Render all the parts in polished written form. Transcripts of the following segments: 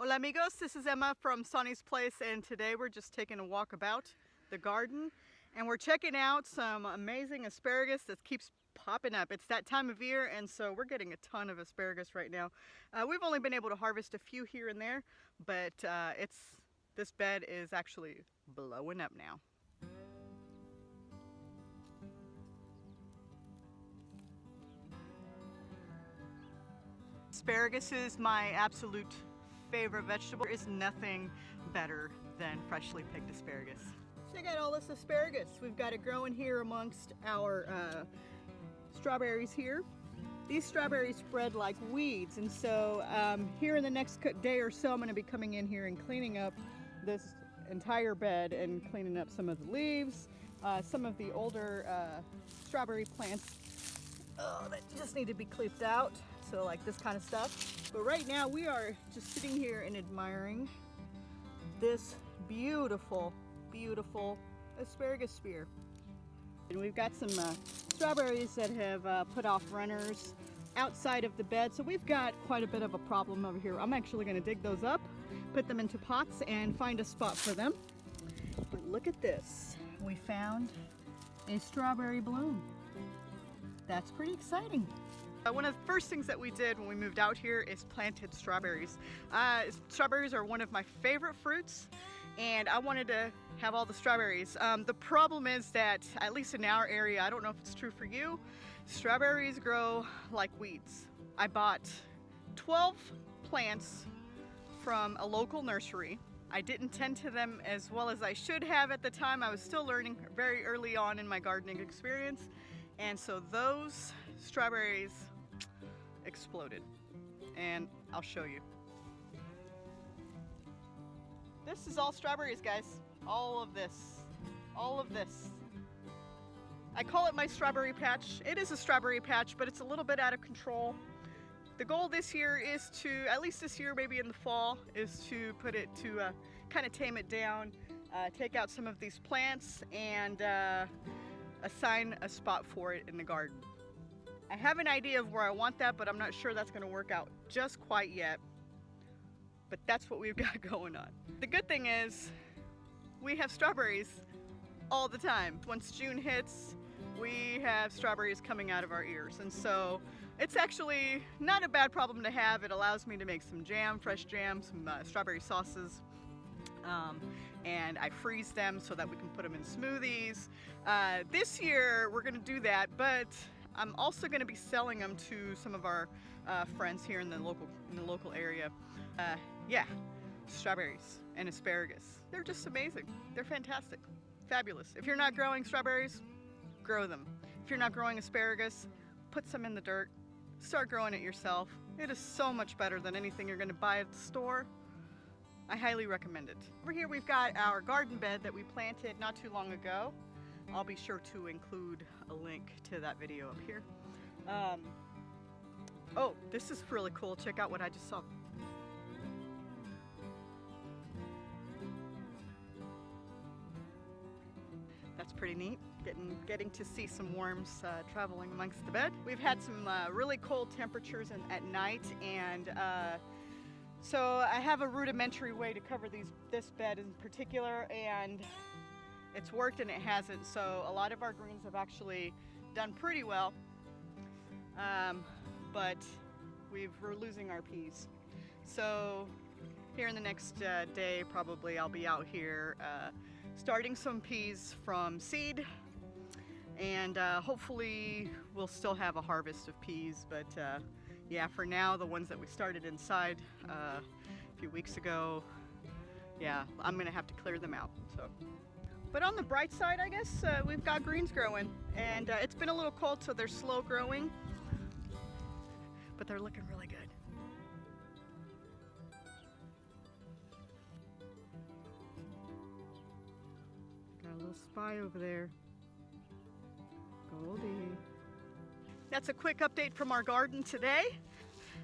Hola amigos, this is Emma from Sonnie's place, and today we're just taking a walk about the garden and we're checking out some amazing asparagus that keeps popping up. It's that time of year, and so we're getting a ton of asparagus right now. We've only been able to harvest a few here and there, but this bed is actually blowing up now. Asparagus is my absolute favorite vegetable. There is nothing better than freshly picked asparagus. Check out all this asparagus. We've got it growing here amongst our strawberries here. These strawberries spread like weeds, and so here in the next day or so I'm going to be coming in here and cleaning up this entire bed and cleaning up some of the leaves, some of the older strawberry plants that just need to be clipped out. So like this kind of stuff. But right now we are just sitting here and admiring this beautiful, beautiful asparagus spear. And we've got some strawberries that have put off runners outside of the bed. So we've got quite a bit of a problem over here. I'm actually going to dig those up, put them into pots, and find a spot for them. But look at this. We found a strawberry bloom. That's pretty exciting. One of the first things that we did when we moved out here is planted strawberries. Strawberries are one of my favorite fruits, and I wanted to have all the strawberries. The problem is that, at least in our area, I don't know if it's true for you, strawberries grow like weeds. I bought 12 plants from a local nursery. I didn't tend to them as well as I should have at the time. I was still learning very early on in my gardening experience, and so those strawberries exploded, and I'll show you. This is all strawberries, guys. All of this. I call it my strawberry patch. It is a strawberry patch, but it's a little bit out of control. The goal this year is to, at least this year, maybe in the fall, is to put it to kind of tame it down, take out some of these plants, and assign a spot for it in the garden. I have an idea of where I want that, but I'm not sure that's going to work out just quite yet. But that's what we've got going on. The good thing is we have strawberries all the time. Once June hits, we have strawberries coming out of our ears. And so it's actually not a bad problem to have. It allows me to make some jam, fresh jam, some strawberry sauces. And I freeze them so that we can put them in smoothies. This year we're going to do that, but I'm also going to be selling them to some of our friends here in the local area. Yeah, strawberries and asparagus. They're just amazing. They're fantastic, fabulous. If you're not growing strawberries, grow them. If you're not growing asparagus, put some in the dirt. Start growing it yourself. It is so much better than anything you're going to buy at the store. I highly recommend it. Over here we've got our garden bed that we planted not too long ago. I'll be sure to include a link to that video up here. Oh, this is really cool. Check out what I just saw. That's pretty neat, getting to see some worms traveling amongst the bed. We've had some really cold temperatures at night, and so I have a rudimentary way to cover this bed in particular, and it's worked and it hasn't. So a lot of our greens have actually done pretty well, but we're losing our peas. So here in the next day, probably I'll be out here starting some peas from seed, and hopefully we'll still have a harvest of peas. But yeah, for now, the ones that we started inside a few weeks ago, yeah, I'm gonna have to clear them out. So, but on the bright side, I guess, we've got greens growing, and it's been a little cold, so they're slow growing, but they're looking really good. Got a little spy over there. Goldie. That's a quick update from our garden today.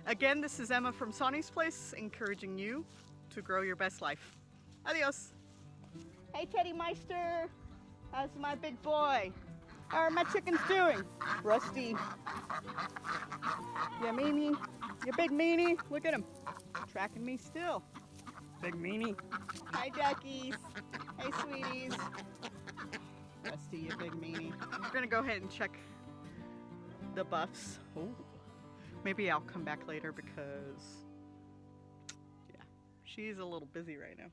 Again, this is Emma from Sonnie's place, encouraging you to grow your best life. Adios. Hey Teddy Meister, how's my big boy? How are my chickens doing? Rusty. Yeah, meanie. You big meanie. Look at him. Tracking me still. big meanie. Hi, duckies. Hey, sweeties. Rusty, you big meanie. We're gonna go ahead and check the buffs. Oh, maybe I'll come back later because, yeah, she's a little busy right now.